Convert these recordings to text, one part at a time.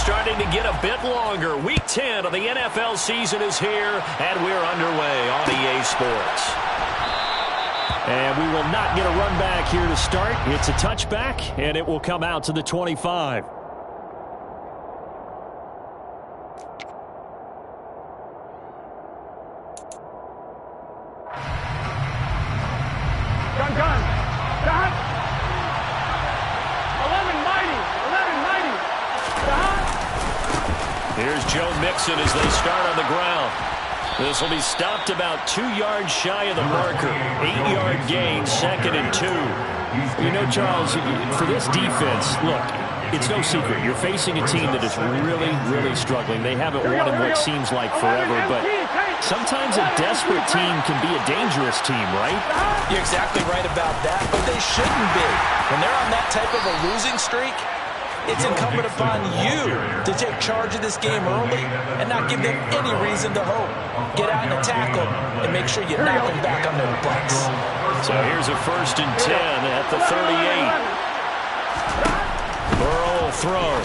starting to get a bit longer. Week 10 of the NFL season is here, and we're underway on EA Sports. And we will not get a run back here to start. It's a touchback, and it will come out to the 25. Here's Joe Mixon as they start on the ground. This will be stopped about 2 yards shy of the marker. 8-yard gain, 2nd and 2. You know, Charles, for this defense, look, it's no secret. You're facing a team that is really, really struggling. They haven't won in what seems like forever, but sometimes a desperate team can be a dangerous team, right? You're exactly right about that, but they shouldn't be. When they're on that type of a losing streak, it's incumbent upon you to take charge of this game early and not give them any reason to hope. Get out and attack them and make sure you knock them back on their butts. So here's a 1st and 10 at the 38. Burrow will throw.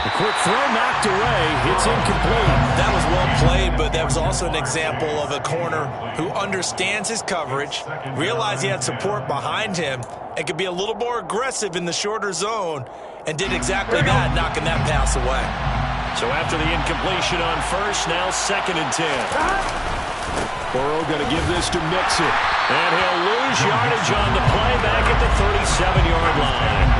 A quick throw knocked away. It's incomplete. That was well played, but that was also an example of a corner who understands his coverage, realized he had support behind him, and could be a little more aggressive in the shorter zone, and did exactly that, knocking that pass away. So after the incompletion on 1st, now 2nd and 10. Burrow going to give this to Mixon, and he'll lose yardage on the play back at the 37-yard line.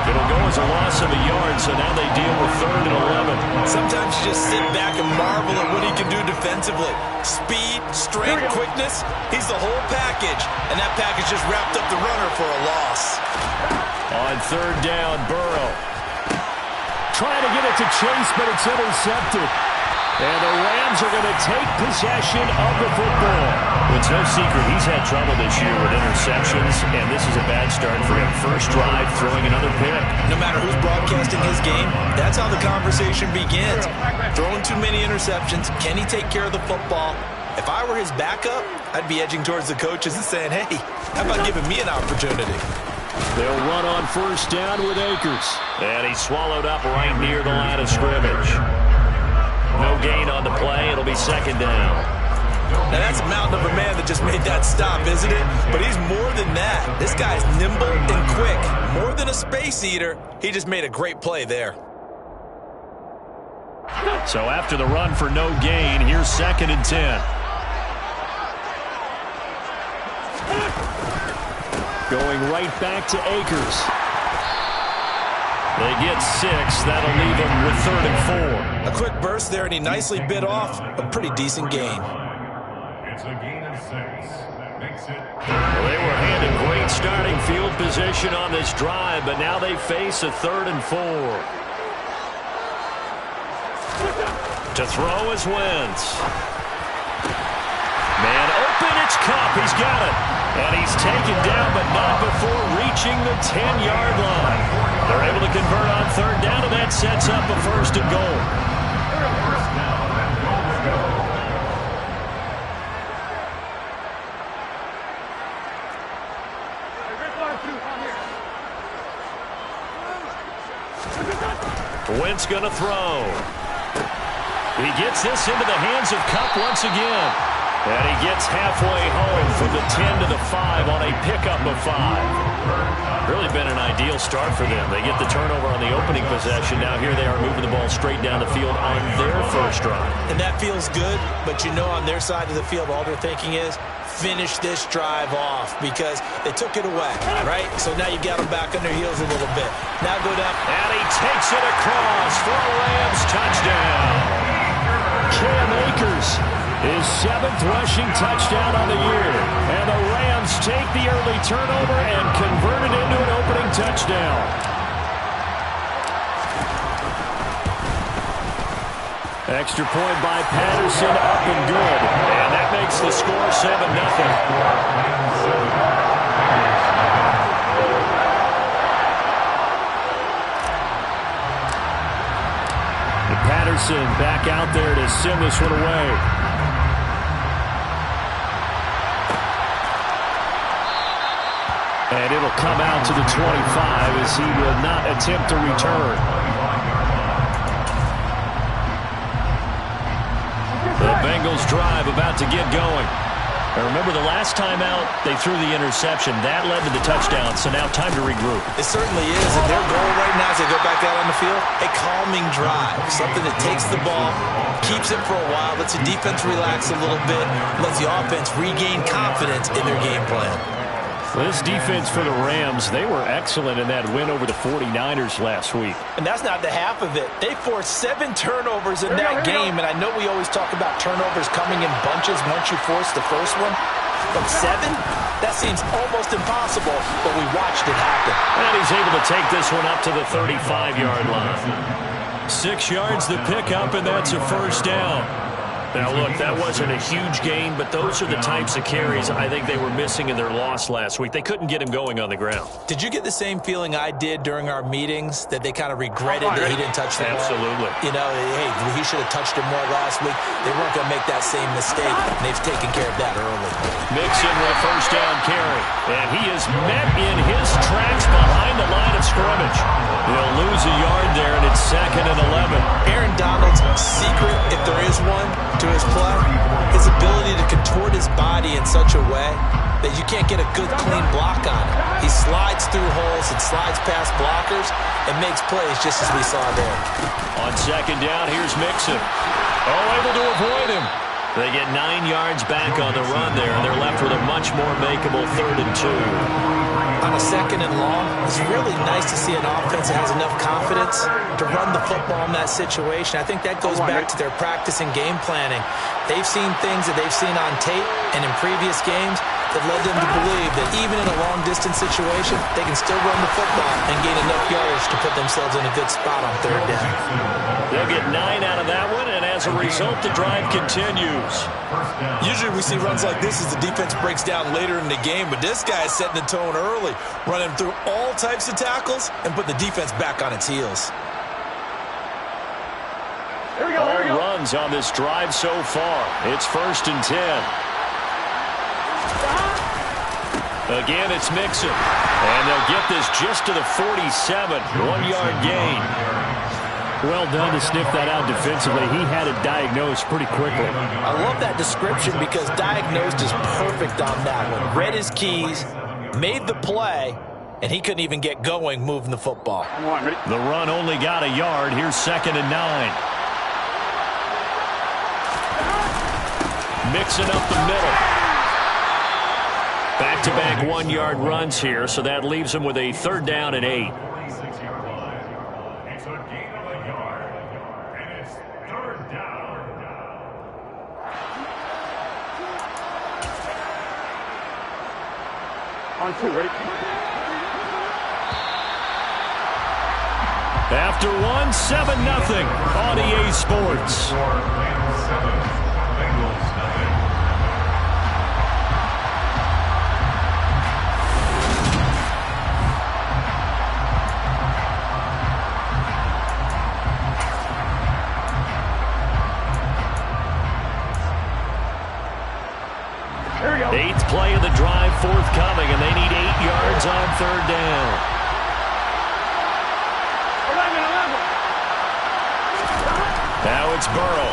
It'll go as a loss of a yard, so now they deal with 3rd and 11. Sometimes you just sit back and marvel at what he can do defensively. Speed, strength, quickness, he's the whole package, and that package just wrapped up the runner for a loss. On 3rd down, Burrow trying to get it to Chase, but it's intercepted. And the Rams are going to take possession of the football. It's no secret he's had trouble this year with interceptions, and this is a bad start for him. First drive, throwing another pick. No matter who's broadcasting his game, that's how the conversation begins. Throwing too many interceptions, can he take care of the football? If I were his backup, I'd be edging towards the coaches and saying, hey, how about giving me an opportunity? They'll run on 1st down with Akers. And he's swallowed up right near the line of scrimmage. No gain on the play. It'll be 2nd down. Now that's a mountain of a man that just made that stop, isn't it? But he's more than that. This guy's nimble and quick. More than a space eater, he just made a great play there. So after the run for no gain, here's 2nd and 10. Going right back to Akers. They get 6. That'll leave them with 3rd and 4. A quick burst there, and he nicely bit off a pretty decent gain. It's a gain of 6. That makes it. Well, they were handed great starting field position on this drive, but now they face a 3rd and 4. To throw is Wentz. Man open, it's Kupp. He's got it. And he's taken down, but not before reaching the 10-yard line. They're able to convert on 3rd down, and that sets up a 1st and goal. Wentz going to throw. He gets this into the hands of Kupp once again. And he gets halfway home from the 10 to the 5 on a pickup of 5. Really been an ideal start for them. They get the turnover on the opening possession. Now here they are moving the ball straight down the field on their first drive. And that feels good, but you know on their side of the field all they're thinking is finish this drive off because they took it away, right? So now you got them back on their heels a little bit. Now go down. And he takes it across for a Rams touchdown. Cam Akers, his 7th rushing touchdown on the year. And the Rams take the early turnover and convert it into an opening touchdown. Extra point by Patterson, up and good. And that makes the score 7-0. Patterson back out there to send this one away. And it'll come out to the 25 as he will not attempt to return. Bengals drive about to get going. And remember, the last time out, they threw the interception. That led to the touchdown, so now time to regroup. It certainly is, and their goal right now as they go back out on the field, a calming drive, something that takes the ball, keeps it for a while, lets the defense relax a little bit, lets the offense regain confidence in their game plan. This defense for the Rams, they were excellent in that win over the 49ers last week. And that's not the half of it. They forced 7 turnovers in that game, and I know we always talk about turnovers coming in bunches once you force the first one. But 7? That seems almost impossible, but we watched it happen. And he's able to take this one up to the 35-yard line. 6 yards to pick up, and that's a first down. Now, look, that wasn't a huge gain, but those are the types of carries I think they were missing in their loss last week. They couldn't get him going on the ground. Did you get the same feeling I did during our meetings, that they kind of regretted that he didn't touch the ball? Absolutely. You know, hey, he should have touched him more last week. They weren't going to make that same mistake, and they've taken care of that early. Mixon with a first down carry, and he is met in his tracks behind the line of scrimmage. He'll lose a yard there, and it's 2nd and 11. Aaron Donald's secret, if there is one, to his play, his ability to contort his body in such a way that you can't get a good, clean block on him. He slides through holes and slides past blockers and makes plays just as we saw there. On 2nd down, here's Mixon. Able to avoid him. They get 9 yards back on the run there, and they're left with a much more makeable 3rd and 2. On a 2nd and long, it's really nice to see an offense that has enough confidence to run the football in that situation. I think that goes back to their practice and game planning. They've seen things that they've seen on tape and in previous games that led them to believe that even in a long-distance situation, they can still run the football and gain enough yards to put themselves in a good spot on 3rd down. They'll get 9 out of that one, and as a result, the drive continues. Usually we see runs like this as the defense breaks down later in the game, but this guy is setting the tone early, running through all types of tackles and put the defense back on its heels. All runs on this drive so far. It's 1st and 10. Again, it's Mixon. And they'll get this just to the 47. 1-yard gain. Well done to sniff that out defensively. He had it diagnosed pretty quickly. I love that description because diagnosed is perfect on that one. Read his keys, made the play, and he couldn't even get going moving the football. The run only got a yard. Here's 2nd and 9. Mixing up the middle. Back-to-back 1-yard runs here, so that leaves him with a 3rd down and 8. It's a gain of a yard, and it's 3rd down. On 2, ready? After 1, 7-0 on EA Sports. Rams 7, Bengals nothing. Eighth play of the drive forthcoming, and they need 8 yards on 3rd down. Now it's Burrow.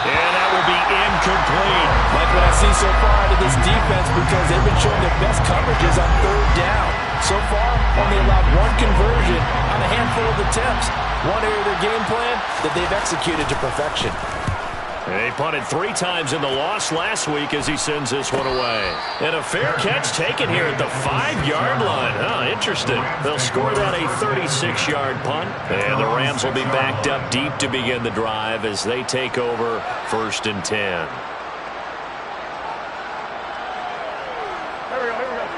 And that will be incomplete. Like what I see so far out of this defense, because they've been showing their best coverages on 3rd down. So far, only allowed 1 conversion on a handful of attempts. One area of their game plan that they've executed to perfection. They punted 3 times in the loss last week as he sends this one away. And a fair catch taken here at the 5-yard line. Oh, interesting. They'll score that a 36-yard punt. And the Rams will be backed up deep to begin the drive as they take over 1st and 10.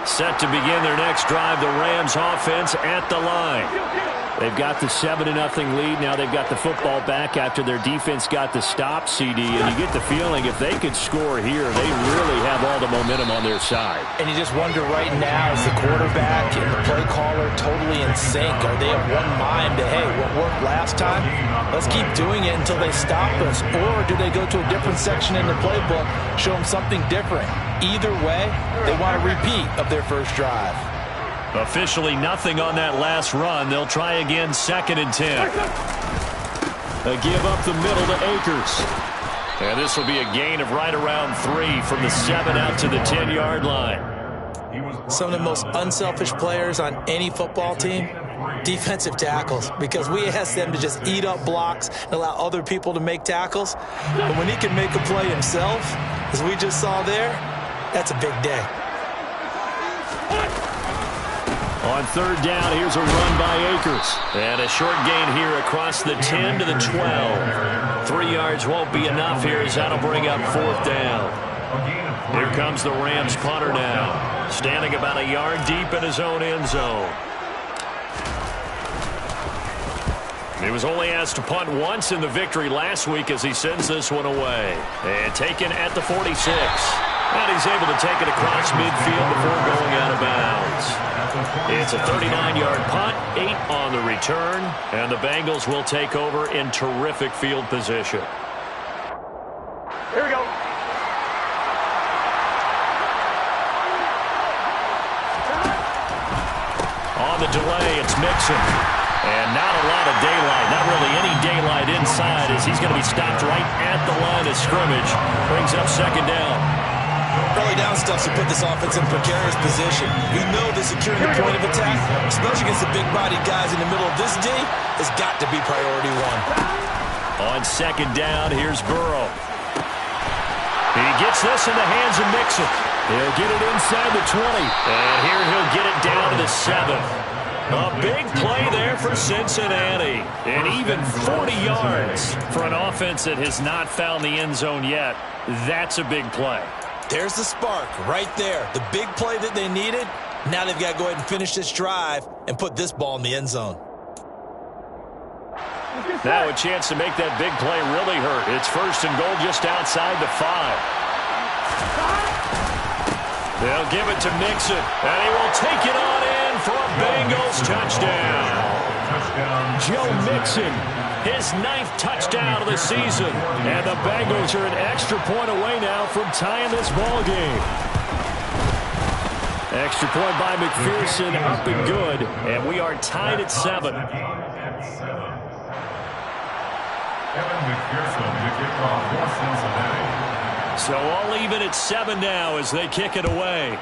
Set to begin their next drive, the Rams offense at the line. They've got the 7-0 lead. Now they've got the football back after their defense got the stop, CD. And you get the feeling if they could score here, they really have all the momentum on their side. And you just wonder right now, is the quarterback and the play caller totally in sync? Are they of one mind that, hey, what worked last time, let's keep doing it until they stop us? Or do they go to a different section in the playbook, show them something different? Either way, they want a repeat of their first drive. Officially nothing on that last run. They'll try again, 2nd and 10. A give up the middle to Akers. And this will be a gain of right around 3 from the 7 out to the 10-yard line. Some of the most unselfish players on any football team, defensive tackles, because we ask them to just eat up blocks and allow other people to make tackles. But when he can make a play himself, as we just saw there, that's a big day. On third down, here's a run by Akers. And a short gain here across the 10 to the 12. 3 yards won't be enough here as that'll bring up fourth down. Here comes the Rams punter now, standing about a yard deep in his own end zone. He was only asked to punt once in the victory last week as he sends this one away. And taken at the 46. And he's able to take it across midfield before going out of bounds. It's a 39-yard punt, 8 on the return, and the Bengals will take over in terrific field position. Here we go. On the delay, it's Mixon. And not a lot of daylight, not really any daylight inside as he's going to be stopped right at the line of scrimmage. Brings up second down. Early down stuff to put this offense in a precarious position. We know that securing the point of attack, especially against the big-bodied guys in the middle of this D, has got to be priority 1. On second down, here's Burrow. He gets this in the hands of Mixon. He'll get it inside the 20. And here he'll get it down to the 7. A big play there for Cincinnati. And even 40 yards for an offense that has not found the end zone yet. That's a big play. There's the spark right there. The big play that they needed. Now they've got to go ahead and finish this drive and put this ball in the end zone. Now a chance to make that big play really hurt. It's first and goal just outside the 5. They'll give it to Mixon, and he will take it on in for a Bengals touchdown. Joe Mixon, his 9th touchdown of the season. And the Bengals are an extra point away now from tying this ball game. Extra point by McPherson, up and good. And we are tied at 7. So all even at 7 now as they kick it away.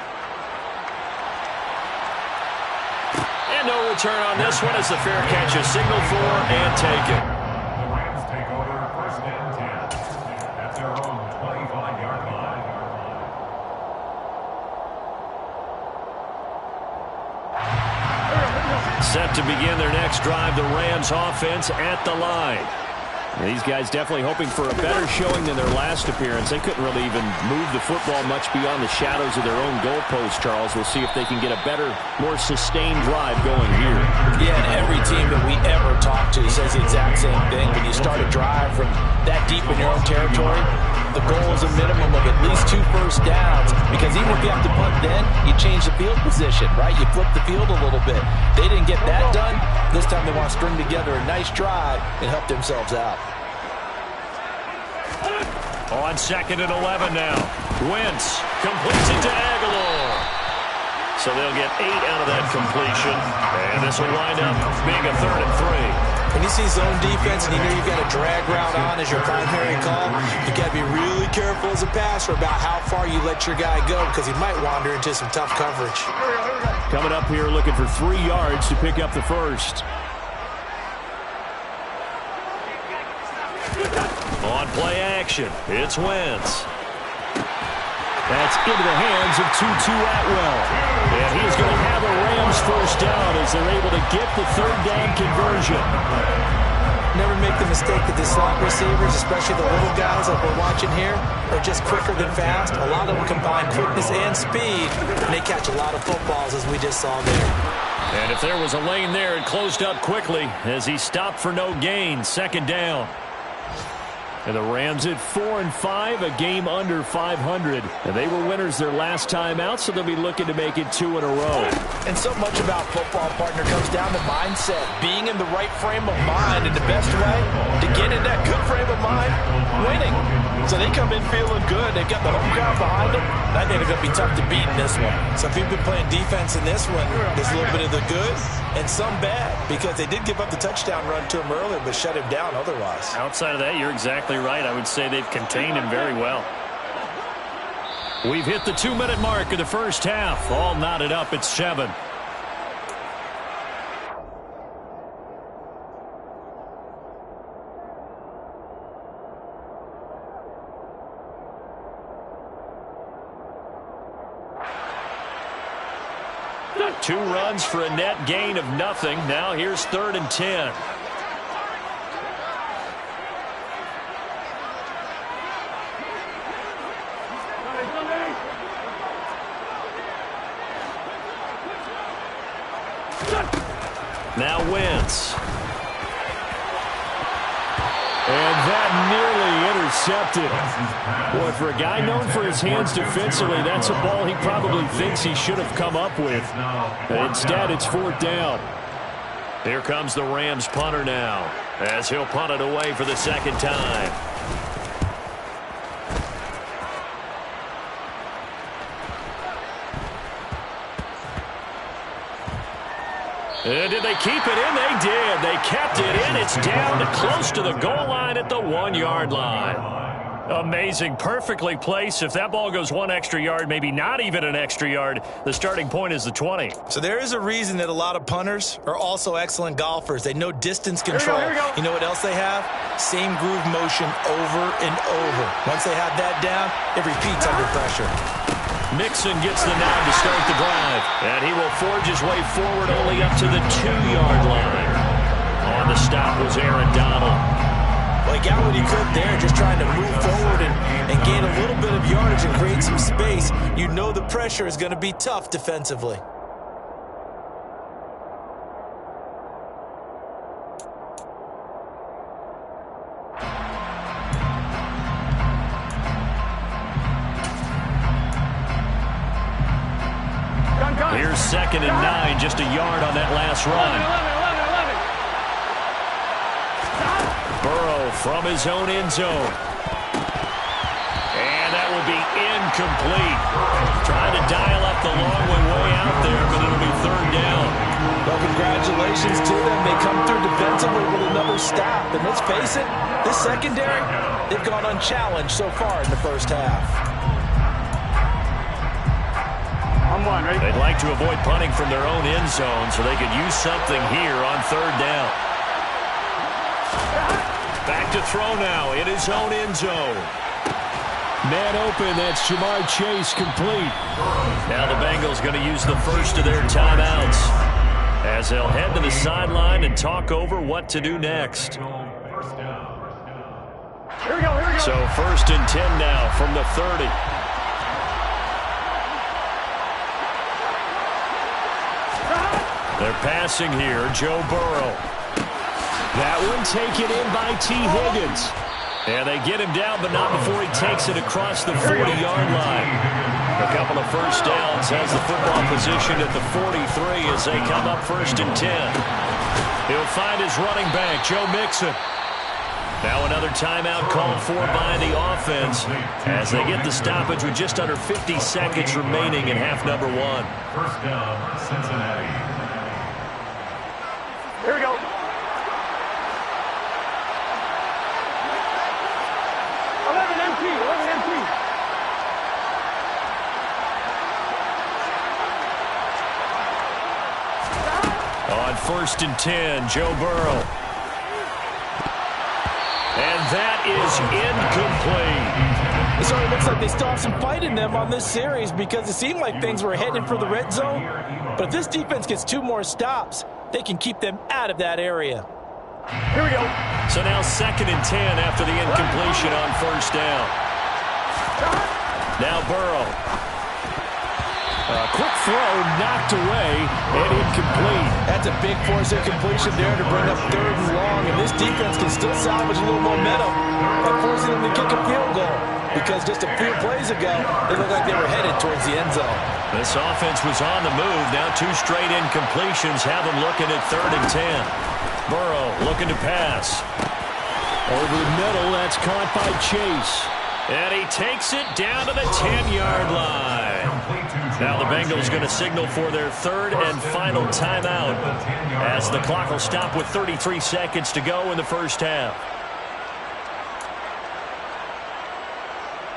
And no return on this one as the fair catch is signaled for and taken. The Rams take over first and 10 at their own 25-yard line. Set to begin their next drive, the Rams offense at the line. These guys definitely hoping for a better showing than their last appearance. They couldn't really even move the football much beyond the shadows of their own goalpost, Charles. We'll see if they can get a better, more sustained drive going here. Yeah, and every team that we ever talk to says the exact same thing. When you start a drive from that deep in your own territory, the goal is a minimum of at least 2 first downs, because even if you have to punt then, you change the field position, right? You flip the field a little bit. They didn't get that done. This time they want to string together a nice drive and help themselves out. On second and 11 now. Wentz completes it to Aguilar. So they'll get 8 out of that completion. And this will wind up being a 3rd and 3. When you see zone defense and you know you've got a drag route on as your primary call, you've got to be really careful as a passer about how far you let your guy go, because he might wander into some tough coverage. Coming up here looking for 3 yards to pick up the first. On play action, it's Wentz. That's into the hands of Tutu Atwell. And he's going to have a Rams first down as they're able to get the 3rd down conversion. Never make the mistake that the slot receivers, especially the little guys like we're watching here, are just quicker than fast. A lot of them combine quickness and speed, and they catch a lot of footballs, as we just saw there. And if there was a lane there, it closed up quickly as he stopped for no gain. 2nd down. And the Rams at 4-5, a game under 500. And they were winners their last time out, so they'll be looking to make it 2 in a row. And so much about football, partner, comes down to mindset. Being in the right frame of mind, and the best way to get in that good frame of behind winning. So they come in feeling good. They've got the home crowd behind them. I think they're going to be tough to beat in this one. So if you've been playing defense in this one, there's a little bit of the good and some bad, because they did give up the touchdown run to him earlier but shut him down otherwise. Outside of that, you're exactly right. I would say they've contained him very well. We've hit the 2-minute mark of the first half. All knotted up at 7. Two runs for a net gain of nothing. Now here's 3rd and 10. Now Wentz. And that nearly intercepted. Boy, for a guy known for his hands defensively, that's a ball he probably thinks he should have come up with. Instead, it's 4th down. Here comes the Rams punter now, as he'll punt it away for the second time. And did they keep it in? They did. They kept it in. It's down to close to the goal line at the 1-yard line. Amazing. Perfectly placed. If that ball goes 1 extra yard, maybe not even an extra yard, the starting point is the 20. So there is a reason that a lot of punters are also excellent golfers. They know distance control. Here we go. You know what else they have? Same groove motion over and over. Once they have that down, it repeats under pressure. Mixon gets the nod to start the drive, and he will forge his way forward only up to the 2-yard line. On the stop was Aaron Donald. Well, he got what he could there, just trying to move forward and gain a little bit of yardage and create some space. You know the pressure is going to be tough defensively. Here's 2nd and 9, just a yard on that last run. 11. Burrow from his own end zone. And that will be incomplete. Trying to dial up the long way out there, but it'll be 3rd down. Well, congratulations to them. They come through defensively with another stop. And let's face it, this secondary, they've gone unchallenged so far in the first half. Ready? They'd like to avoid punting from their own end zone so they could use something here on 3rd down. Back to throw now in his own end zone. Man open, that's Jamar Chase complete. Now the Bengals going to use the first of their timeouts as they'll head to the sideline and talk over what to do next. Here we go. So 1st and 10 now from the 30. They're passing here, Joe Burrow. That one taken in by T. Higgins. And they get him down, but not before he takes it across the 40-yard line. A couple of first downs, has the football position at the 43 as they come up 1st and 10. He'll find his running back, Joe Mixon. Now another timeout called for by the offense as they get the stoppage with just under 50 seconds remaining in half number 1. 1st down, Cincinnati. Here we go. 11 empty. On 1st and 10, Joe Burrow. And that is incomplete. It sort of looks like they still have some fight in them on this series because it seemed like things were headed for the red zone. But if this defense gets 2 more stops, they can keep them out of that area. Here we go. So now 2nd and 10 after the incompletion on 1st down. Now Burrow. A quick throw knocked away and incomplete. That's a big force incompletion there to bring up 3rd and long. And this defense can still salvage a little momentum by forcing them to kick a field goal. Because just a few plays ago, they looked like they were headed towards the end zone. This offense was on the move. Now 2 straight incompletions have them looking at 3rd and 10. Burrow looking to pass. Over the middle, that's caught by Chase. And he takes it down to the 10-yard line. Now the Bengals going to signal for their third and final timeout as the clock will stop with 33 seconds to go in the first half.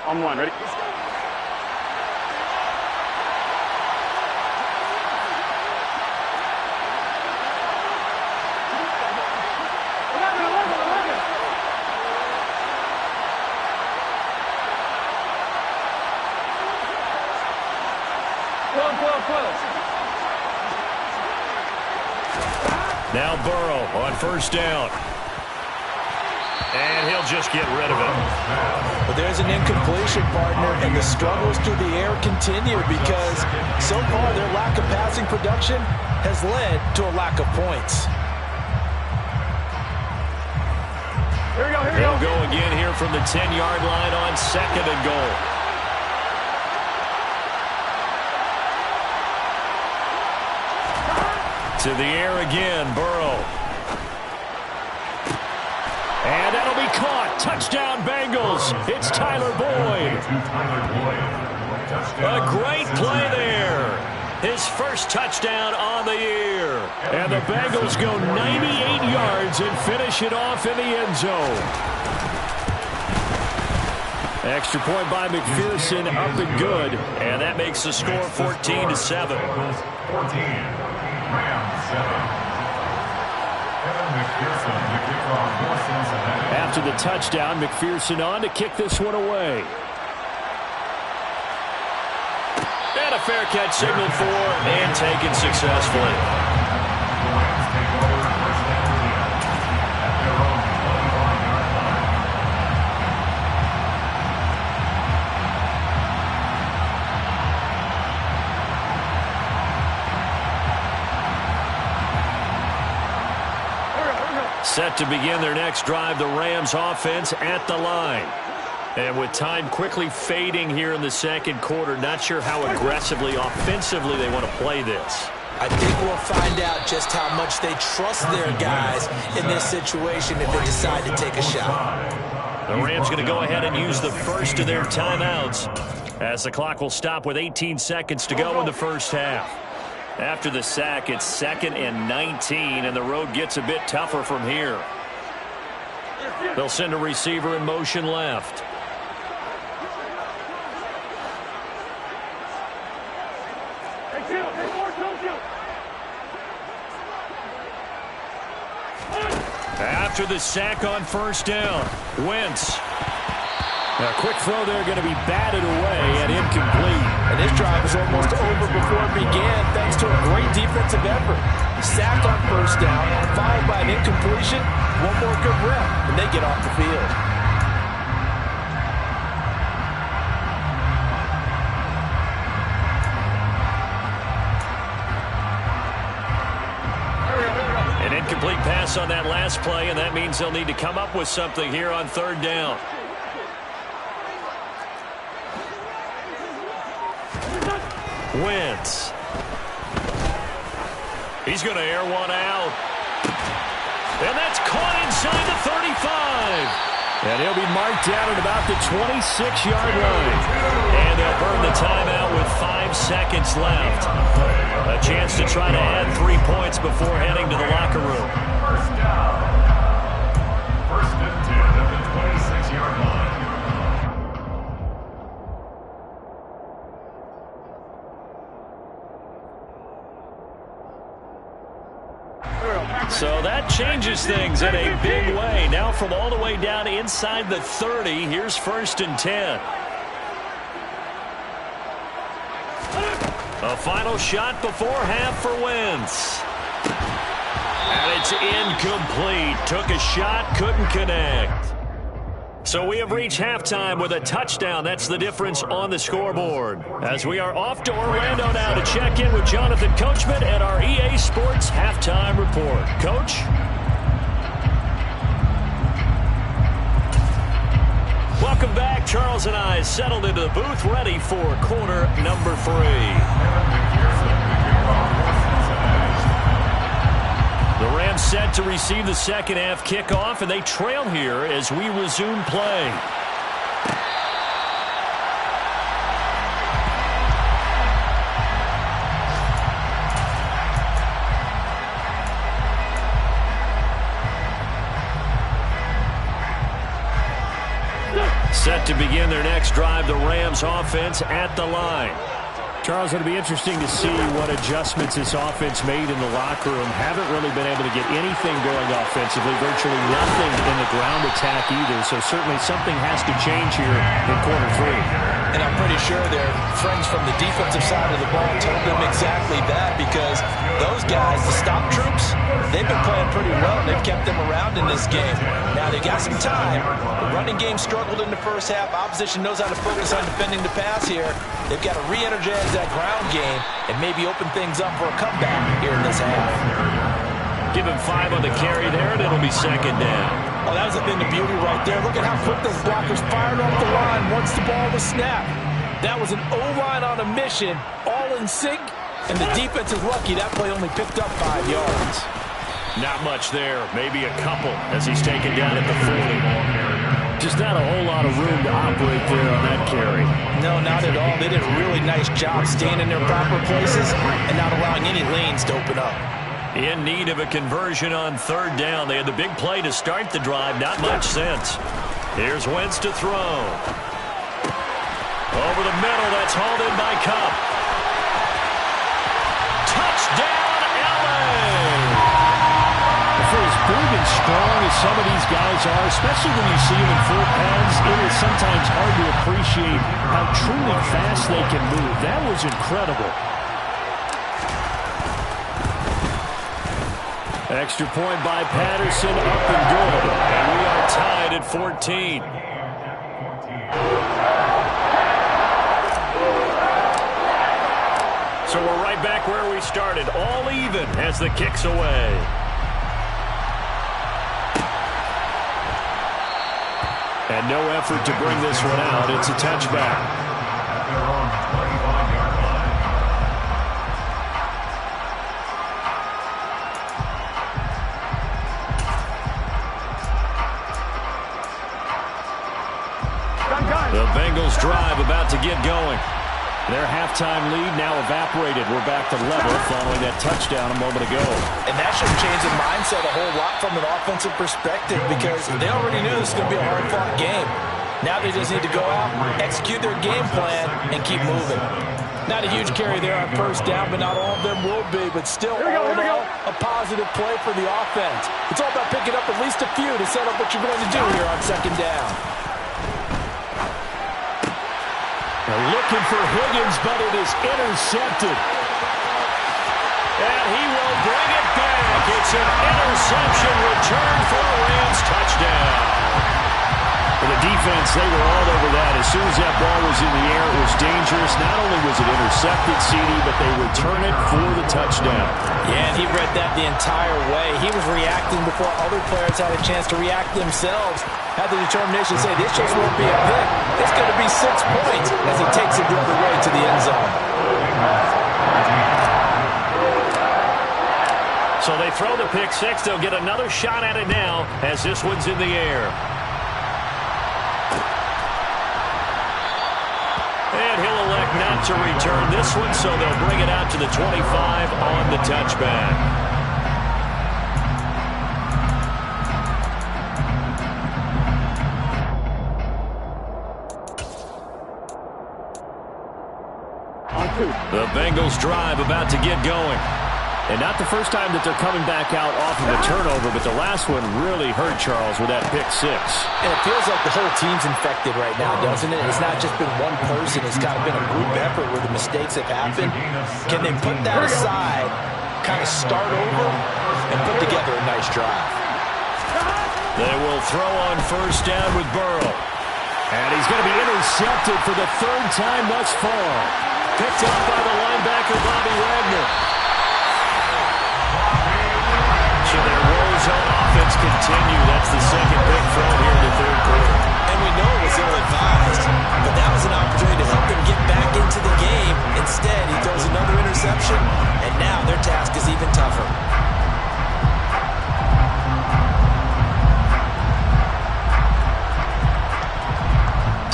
On one, ready? Now Burrow on first down. And he'll just get rid of it. But there's an incompletion, partner, and the struggles through the air continue because so far their lack of passing production has led to a lack of points. Here we go, here we They'll go. go again here from the 10-yard line on second and goal. To the air again, Burrow. And that'll be caught. Touchdown, Bengals. It's Tyler Boyd. A great play there. His first touchdown on the year. And the Bengals go 98 yards and finish it off in the end zone. Extra point by McPherson, up and good. And that makes the score 14-7. 14. Rams 7. Kevin McPherson, the kickoff for Cincinnati. After the touchdown, McPherson on to kick this one away. And a fair catch signaled for and taken successfully. The Rams take over first and 10 at their own 25-yard line. Set to begin their next drive, the Rams offense at the line. And with time quickly fading here in the second quarter, not sure how aggressively, offensively they want to play this. I think we'll find out just how much they trust their guys in this situation if they decide to take a shot. The Rams going to go ahead and use the first of their timeouts as the clock will stop with 18 seconds to go in the first half. After the sack, it's 2nd and 19, and the road gets a bit tougher from here. They'll send a receiver in motion left. After the sack on first down, Wentz. A quick throw there going to be batted away and incomplete. And this drive was almost over before it began thanks to a great defensive effort. Sacked on first down, followed by an incompletion. One more good rep, and they get off the field. An incomplete pass on that last play, and that means they'll need to come up with something here on third down. Wentz. He's going to air one out. And that's caught inside the 35. And he'll be marked down at about the 26-yard line. And they'll burn the timeout with 5 seconds left. A chance to try to add 3 points before heading to the locker room. First down. First and 10 at the 26-yard line. So that changes things in a big way. Now from all the way down inside the 30, here's 1st and 10. A final shot before half for Wentz. And it's incomplete. Took a shot, couldn't connect. So we have reached halftime with a touchdown. That's the difference on the scoreboard. As we are off to Orlando now to check in with Jonathan Coachman and our EA Sports Halftime Report. Coach? Welcome back. Charles and I settled into the booth ready for quarter number 3. The Rams Team set to receive the second half kickoff, and they trail here as we resume play. Set to begin their next drive, the Rams offense at the line. Charles, it'll be interesting to see what adjustments this offense made in the locker room. Haven't really been able to get anything going offensively, virtually nothing in the ground attack either. So certainly something has to change here in quarter three. And I'm pretty sure their friends from the defensive side of the ball told them exactly that, because those guys, the stop troops, they've been playing pretty well. They've kept them around in this game. Now they've got some time. The running game struggled in the first half. Opposition knows how to focus on defending the pass here. They've got to re-energize that ground game and maybe open things up for a comeback here in this half. Give him 5 on the carry there, and it'll be second down. Oh, that was a thing of beauty right there. Look at how quick those blockers fired off the line once the ball was snapped. That was an O-line on a mission, all in sync, and the defense is lucky that play only picked up 5 yards. Not much there, maybe a couple as he's taken down at the 40. Just not a whole lot of room to operate there on that carry. No, not at all. They did a really nice job staying in their proper places and not allowing any lanes to open up. In need of a conversion on third down. They had the big play to start the drive. Not much sense. Here's Wentz to throw. Over the middle. That's hauled in by Kupp. Touchdown, LA! For as big and strong as some of these guys are, especially when you see them in full pads, it is sometimes hard to appreciate how truly fast they can move. That was incredible. Extra point by Patterson, up and good. And we are tied at 14. So we're right back where we started, all even as the kick's away. And no effort to bring this one out. It's a touchback. The Bengals drive about to get going. Their halftime lead now evaporated. We're back to level following that touchdown a moment ago. And that should change the mindset a whole lot from an offensive perspective, because they already knew this was going to be a hard-fought game. Now they just need to go out, execute their game plan, and keep moving. Not a huge carry there on first down, but not all of them will be. But still, all in all, a positive play for the offense. It's all about picking up at least a few to set up what you're going to do here on second down. They're looking for Higgins, but it is intercepted. And he will bring it back. It's an interception return for a Rams touchdown. For the defense, they were all over that. As soon as that ball was in the air, it was dangerous. Not only was it intercepted, CD, but they return it for the touchdown. Yeah, and he read that the entire way. He was reacting before other players had a chance to react themselves. Had the determination to say, this just won't be a pick. It's going to be 6 points as he takes it the other way to the end zone. So they throw the pick six. They'll get another shot at it now as this one's in the air. And he'll elect not to return this one, so they'll bring it out to the 25 on the touchback. The Bengals drive about to get going. And not the first time that they're coming back out off of a turnover, but the last one really hurt Charles with that pick six. And it feels like the whole team's infected right now, doesn't it? It's not just been one person. It's kind of been a group effort where the mistakes have happened. Can they put that aside, kind of start over, and put together a nice drive? They will throw on first down with Burrow. And he's going to be intercepted for the third time thus far. Picked up by the linebacker, Bobby Wagner. So their woes on offense continue. That's the second pick thrown here in the third quarter. And we know it was ill-advised, but that was an opportunity to help them get back into the game. Instead, he throws another interception, and now their task is even tougher.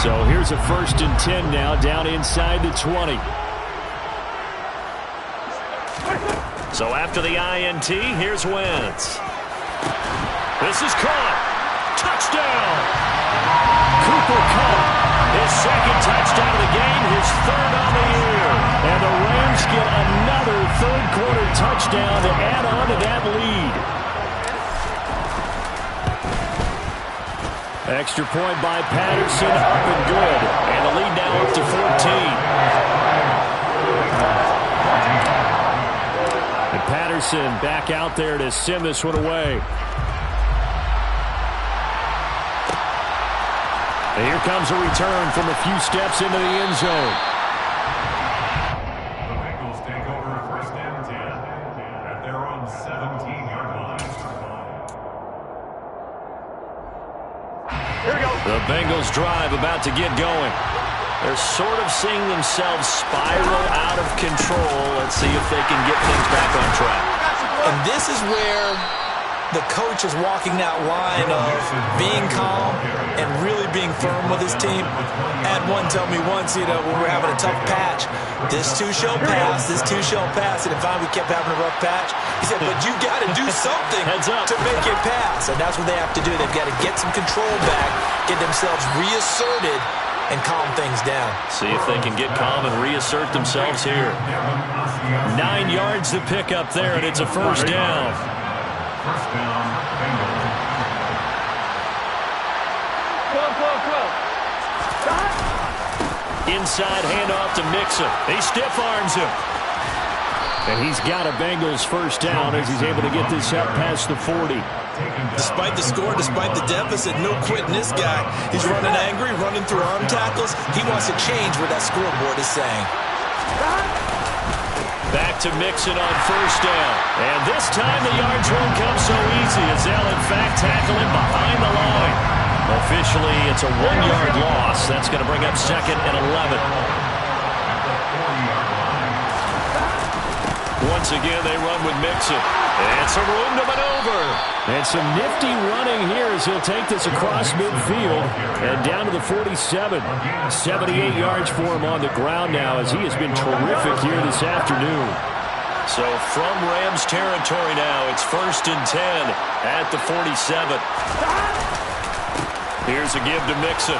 So here's a 1st and 10 now, down inside the 20. So after the INT, here's Wentz. This is caught. Touchdown! Cooper Kupp, his 2nd touchdown of the game, his 3rd on the year. And the Rams get another 3rd-quarter touchdown to add on to that lead. Extra point by Patterson, up and good. And the lead now up to 14. And Patterson back out there to send this one away. And here comes a return from a few steps into the end zone. The Bengals take over 1st and 10 at their own 17-yard line. Here we go. The Bengals drive about to get going. They're sort of seeing themselves spiral out of control. Let's see if they can get things back on track. And this is where the coach is walking that line of being calm and really being firm with his team. Had one tell me once, when we're having a tough patch, this too shall pass, this too shall pass. And if we kept having a rough patch, he said, but you got to do something to make it pass. And that's what they have to do. They've got to get some control back, get themselves reasserted, and calm things down. See if they can get calm and reassert themselves here. 9 yards to pick up there, and it's a 1st down. 1st down, Bengals. Inside handoff to Mixon. He stiff arms him. And he's got a Bengals 1st down as he's able to get this up past the 40. Despite the score, despite the deficit, no quitting this guy. He's running angry, running through arm tackles. He wants to change what that scoreboard is saying. Back to Mixon on 1st down. And this time the yards won't come so easy as they'll in fact tackle him behind the line. Officially, it's a 1-yard loss. That's going to bring up 2nd and 11. Once again, they run with Mixon. And some room to maneuver. And some nifty running here as he'll take this across midfield and down to the 47. 78 yards for him on the ground now as he has been terrific here this afternoon. So from Rams territory now, it's 1st and 10 at the 47. Here's a give to Mixon.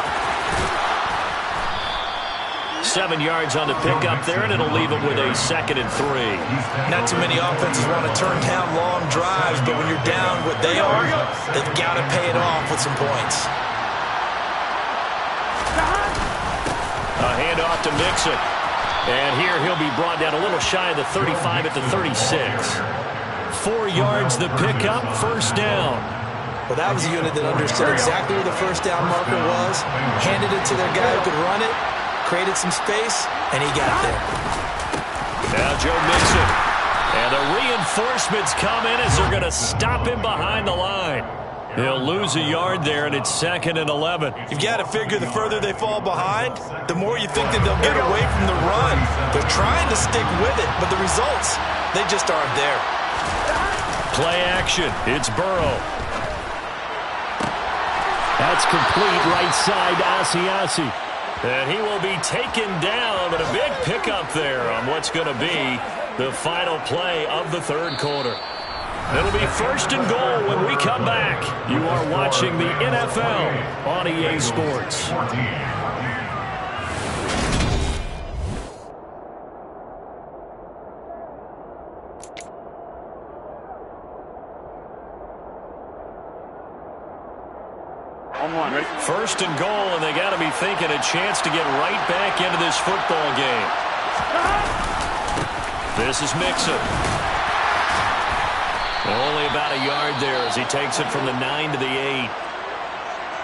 7 yards on the pickup there, and it'll leave him with a 2nd and 3. Not too many offenses want to turn down long drives, but when you're down what they are, they've got to pay it off with some points. A handoff to Mixon. And here he'll be brought down a little shy of the 35 at the 36. 4 yards the pickup, 1st down. Well, that was a unit that understood exactly where the 1st down marker was, handed it to their guy who could run it, created some space, and he got there. Now Joe Mixon. And the reinforcements come in as they're going to stop him behind the line. He'll lose a yard there, and it's 2nd and 11. You've got to figure the further they fall behind, the more you think that they'll get away from the run. They're trying to stick with it, but the results, they just aren't there. Play action. It's Burrow. That's complete right side to Asiasi. And he will be taken down, but a big pickup there on what's going to be the final play of the 3rd quarter. It'll be 1st and goal when we come back. You are watching the NFL on EA Sports. Ready? 1st and goal, and they got to be thinking a chance to get right back into this football game. This is Mixon. Only about a yard there as he takes it from the 9 to the 8.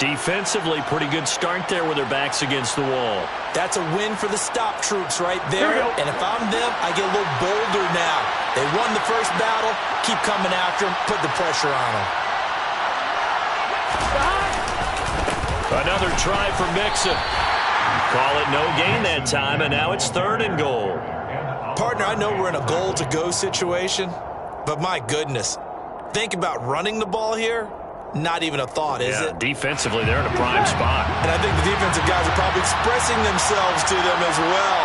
Defensively, pretty good start there with their backs against the wall. That's a win for the stop troops right there. And if I'm them, I get a little bolder now. They won the first battle. Keep coming after them. Put the pressure on them. Another try for Mixon. Call it no gain that time, and now it's 3rd and goal. Partner, I know we're in a goal-to-go situation, but my goodness, think about running the ball here. Not even a thought, is it? Defensively, they're in a prime spot. And I think the defensive guys are probably expressing themselves to them as well.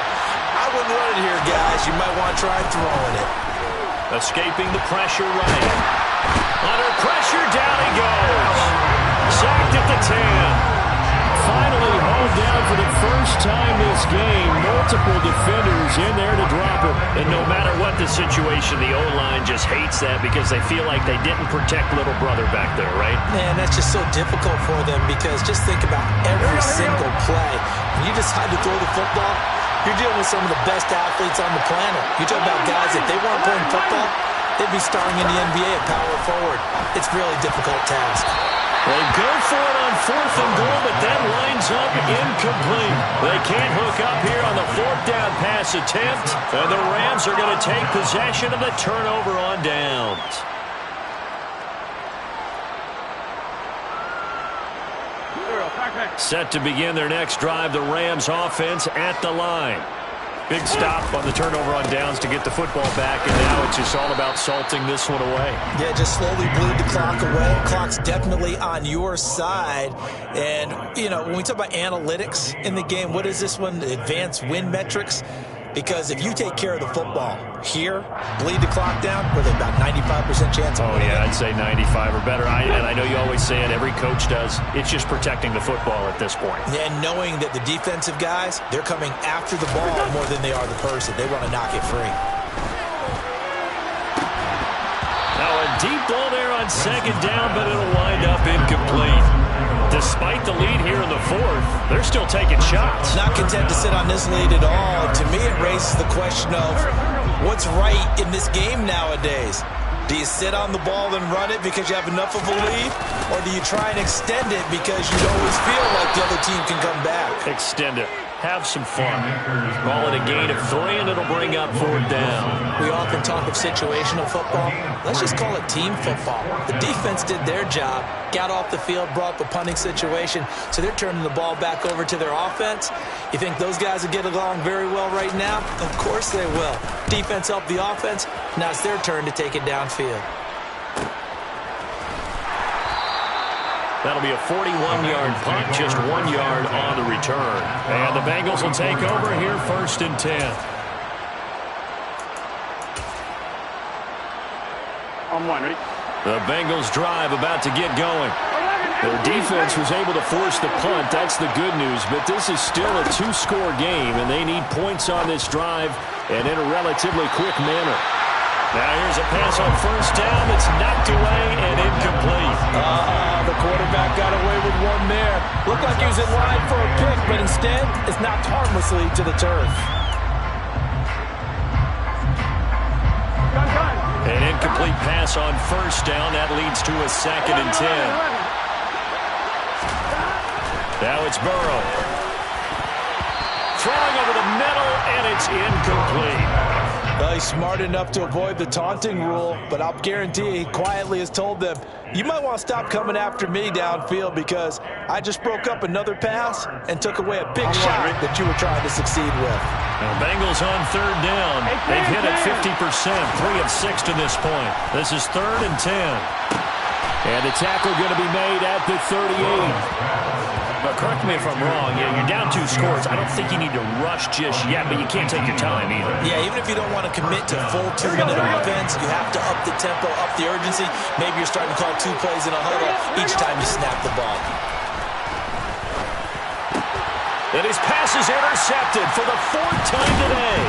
I wouldn't run it here, guys. You might want to try throwing it. Escaping the pressure right. Under pressure, down he goes. Sacked at the 10. Finally hauled down for the first time this game. Multiple defenders in there to drop him. And no matter what the situation, the O-line just hates that because they feel like they didn't protect little brother back there, right? Man, that's just so difficult for them because just think about every single play. When you decide to throw the football, you're dealing with some of the best athletes on the planet. You talk about guys, if they weren't playing football, they'd be starring in the NBA at power forward. It's a really difficult task. They go for it on 4th and goal, but that lines up incomplete. They can't hook up here on the 4th down pass attempt, and the Rams are going to take possession of the turnover on downs. Set to begin their next drive, the Rams offense at the line. Big stop on the turnover on downs to get the football back, and now it's just all about salting this one away. Yeah, just slowly bleed the clock away. Clock's definitely on your side. And, you know, when we talk about analytics in the game, what is this one? Advanced win metrics? Because if you take care of the football here, bleed the clock down, with about 95% chance of winning. Oh, yeah, I'd say 95 or better. And I know you always say it, every coach does. It's just protecting the football at this point. And knowing that the defensive guys, they're coming after the ball more than they are the person. They want to knock it free. Now a deep ball there on 2nd down, but it'll wind up incomplete. Despite the lead here in the 4th, they're still taking shots. Not content to sit on this lead at all. To me, it raises the question of what's right in this game nowadays. Do you sit on the ball and run it because you have enough of a lead? Or do you try and extend it because you always feel like the other team can come back? Extend it. Have some fun. Call it a gain of 3, and it'll bring up 4th down. We often talk of situational football. Let's just call it team football. The defense did their job, got off the field, brought up a punting situation, so they're turning the ball back over to their offense. You think those guys will get along very well right now? Of course they will. Defense helped the offense. Now it's their turn to take it downfield. That'll be a 41-yard punt, just 1 yard on the return. And the Bengals will take over here, 1st and 10. On 1, ready? The Bengals drive about to get going. Their defense was able to force the punt. That's the good news. But this is still a 2-score game, and they need points on this drive and in a relatively quick manner. Now here's a pass on 1st down that's knocked away and incomplete. The quarterback got away with one there. Looked like he was in line for a pick, but instead it's knocked harmlessly to the turf. An incomplete pass on 1st down. That leads to a 2nd and 10. Now it's Burrow. Throwing over the middle, and it's incomplete. Well, he's smart enough to avoid the taunting rule, but I'll guarantee he quietly has told them, you might want to stop coming after me downfield because I just broke up another pass and took away a big shot that you were trying to succeed with. Now, Bengals on 3rd down. They've hit it 50%, 3 of 6 to this point. This is 3rd and 10. And the tackle going to be made at the 38. But correct me if I'm wrong, you're down 2 scores. I don't think you need to rush just yet, but you can't take your time either. Yeah, even if you don't want to commit to full 2-minute offense, you have to up the tempo, up the urgency. Maybe you're starting to call 2 plays in a huddle each time you snap the ball. And his pass is intercepted for the 4th time today.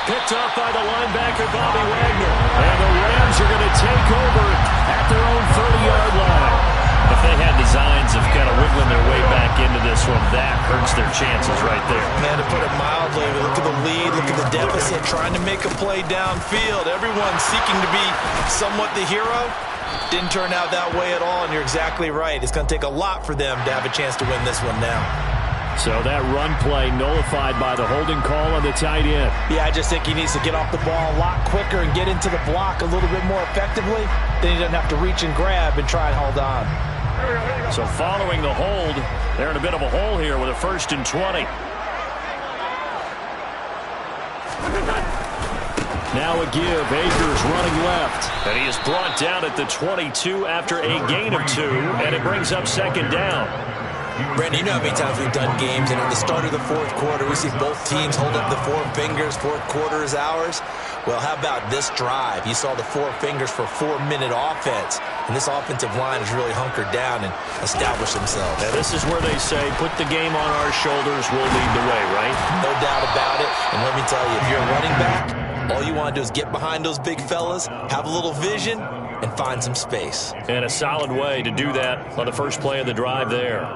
Picked up by the linebacker, Bobby Wagner. And the Rams are going to take over at their own 30-yard line. If they had designs of kind of wiggling their way back into this one, that hurts their chances right there. Man, to put it mildly, look at the lead, look at the deficit, trying to make a play downfield. Everyone seeking to be somewhat the hero. Didn't turn out that way at all, and you're exactly right. It's going to take a lot for them to have a chance to win this one now. So that run play nullified by the holding call on the tight end. Yeah, I just think he needs to get off the ball a lot quicker and get into the block a little bit more effectively. Then he doesn't have to reach and grab and try and hold on. So following the hold, they're in a bit of a hole here with a 1st and 20. Now a give. Akers running left. And he is brought down at the 22 after a gain of 2, and it brings up second down. Brandon, you know how many times we've done games, and at the start of the fourth quarter, we see both teams hold up the 4 fingers. Fourth quarter is ours. Well, how about this drive? You saw the 4 fingers for 4-minute offense, and this offensive line has really hunkered down and established themselves. Now, this is where they say, put the game on our shoulders, we'll lead the way, right? No doubt about it. And let me tell you, if you're a running back, all you want to do is get behind those big fellas, have a little vision, and find some space. And a solid way to do that on the first play of the drive there.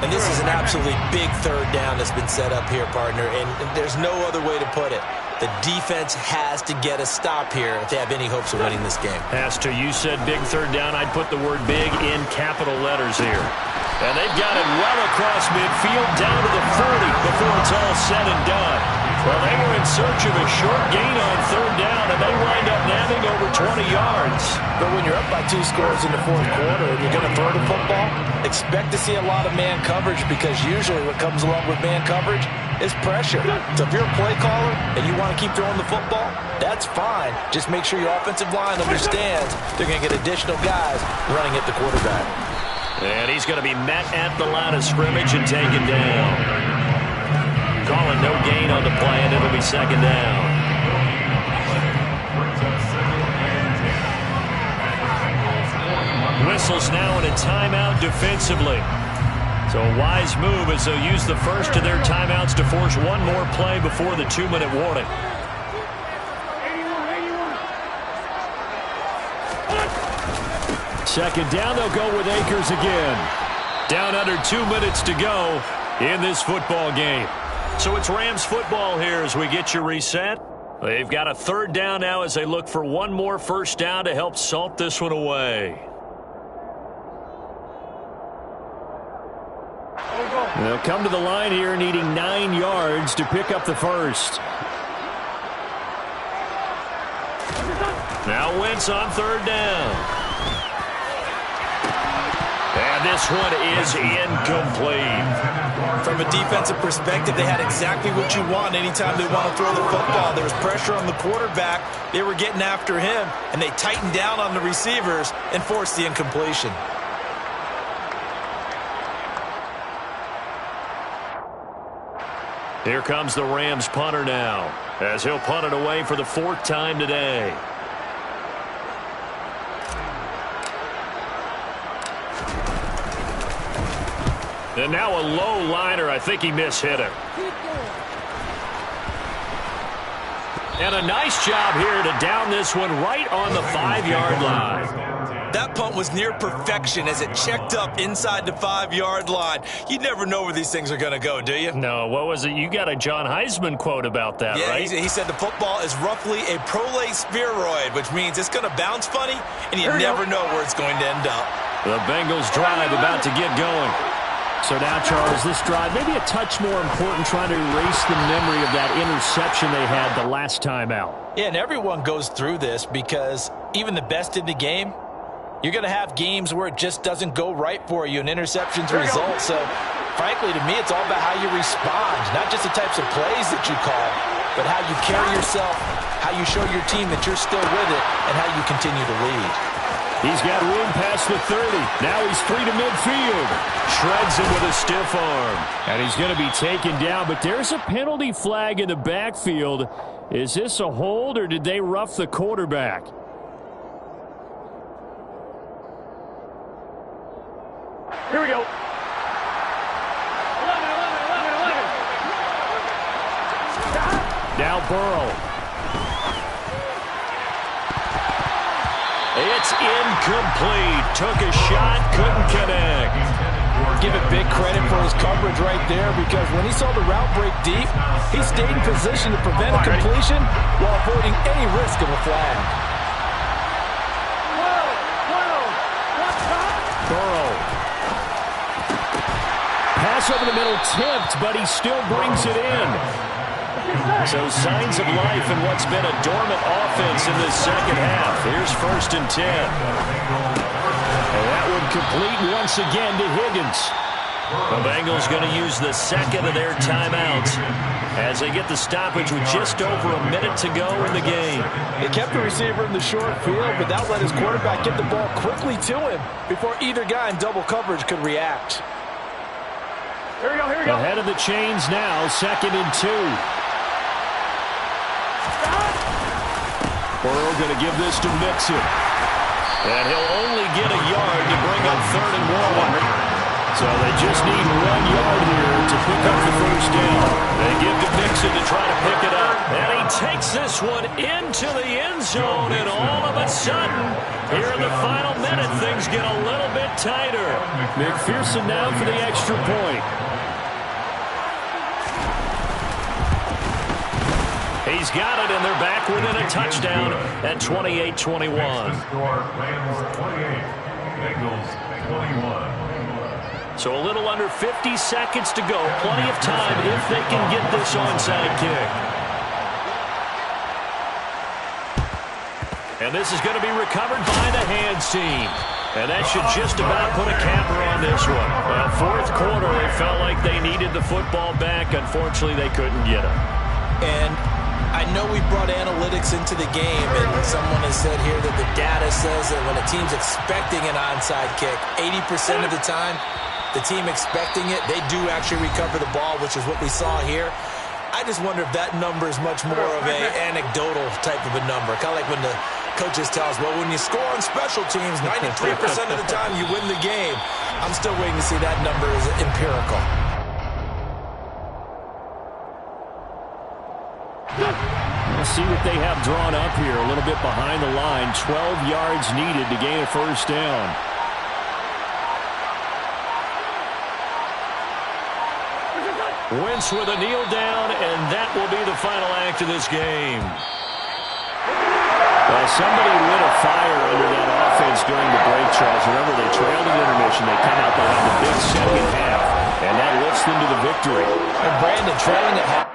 And this is an absolutely big third down that's been set up here, partner, and there's no other way to put it. The defense has to get a stop here if they have any hopes of winning this game. Has to. You said big third down. I'd put the word big in capital letters here. And they've got it well across midfield down to the 40 before it's all said and done. Well, they were in search of a short gain on third down, and they wind up nabbing over 20 yards. But when you're up by 2 scores in the fourth quarter and you're going to throw the football, expect to see a lot of man coverage, because usually what comes along with man coverage is pressure. So if you're a play caller and you want to keep throwing the football, that's fine. Just make sure your offensive line understands they're going to get additional guys running at the quarterback. And he's going to be met at the line of scrimmage and taken down. Calling no gain on the play, and it'll be second down. Whistles now in a timeout defensively. So a wise move as they'll use the first of their timeouts to force one more play before the 2-minute warning. Second down, they'll go with Akers again. Down under 2 minutes to go in this football game. So it's Rams football here as we get you reset. They've got a third down now as they look for one more first down to help salt this one away. They'll come to the line here needing 9 yards to pick up the first. Now Wentz on third down. And this one is incomplete. From a defensive perspective, they had exactly what you want anytime they want to throw the football. There was pressure on the quarterback. They were getting after him, and they tightened down on the receivers and forced the incompletion. Here comes the Rams punter now, as he'll punt it away for the 4th time today. And now a low liner. I think he mishit it. And a nice job here to down this one right on the 5-yard line. That punt was near perfection as it checked up inside the 5-yard line. You never know where these things are going to go, do you? No, what was it? You got a John Heisman quote about that, yeah, right? He said the football is roughly a prolate spheroid, which means it's going to bounce funny, and you never know where it's going to end up. The Bengals drive about to get going. So now, Charles, this drive maybe a touch more important, trying to erase the memory of that interception they had the last time out. Yeah, and everyone goes through this because even the best in the game, you're going to have games where it just doesn't go right for you, and interceptions result. So, frankly, to me, it's all about how you respond, not just the types of plays that you call, but how you carry yourself, how you show your team that you're still with it, and how you continue to lead. He's got room past the 30. Now he's free to midfield. Shreds him with a stiff arm. And he's going to be taken down, but there's a penalty flag in the backfield. Is this a hold, or did they rough the quarterback? Here we go. Now Burrow. It's incomplete. Took a shot, couldn't connect. Give it big credit for his coverage right there, because when he saw the route break deep, he stayed in position to prevent a completion while avoiding any risk of a flag. Burrow. Pass over the middle, tipped, but he still brings it in. So signs of life in what's been a dormant offense in this second half. Here's 1st and 10. And that would complete once again to Higgins. The Bengals going to use the second of their timeouts as they get the stoppage with just over a minute to go in the game. He kept the receiver in the short field, but that let his quarterback get the ball quickly to him before either guy in double coverage could react. Here we go, here we go. Ahead of the chains now, 2nd and 2. Burrow going to give this to Mixon. And he'll only get a yard to bring up 3rd and 1. So they just need 1 yard here to pick up the first down. They give to Mixon to try to pick it up. And he takes this one into the end zone, and all of a sudden, here in the final minute, things get a little bit tighter. McPherson now for the extra point. He's got it, and they're back within a touchdown at 28-21. Score, Rams 28, Bengals 21. So a little under 50 seconds to go. Plenty of time if they can get this onside kick. And this is going to be recovered by the hands team. And that should just about put a capper on this one. Well, 4th quarter, they felt like they needed the football back. Unfortunately, they couldn't get it. And I know we brought analytics into the game, and someone has said here that the data says that when a team's expecting an onside kick, 80% of the time, the team expecting it, they do actually recover the ball, which is what we saw here. I just wonder if that number is much more of an anecdotal type of a number. Kind of like when the coaches tell us, well, when you score on special teams, 93% of the time you win the game. I'm still waiting to see that number is empirical. We'll see what they have drawn up here. A little bit behind the line. 12 yards needed to gain a first down. Wentz with a kneel down, and that will be the final act of this game. Well, somebody lit a fire under that offense during the break, Charles. Remember, they trailed at intermission. They come out, they have the big second half, and that lifts them to the victory. And Brandon trailing at half.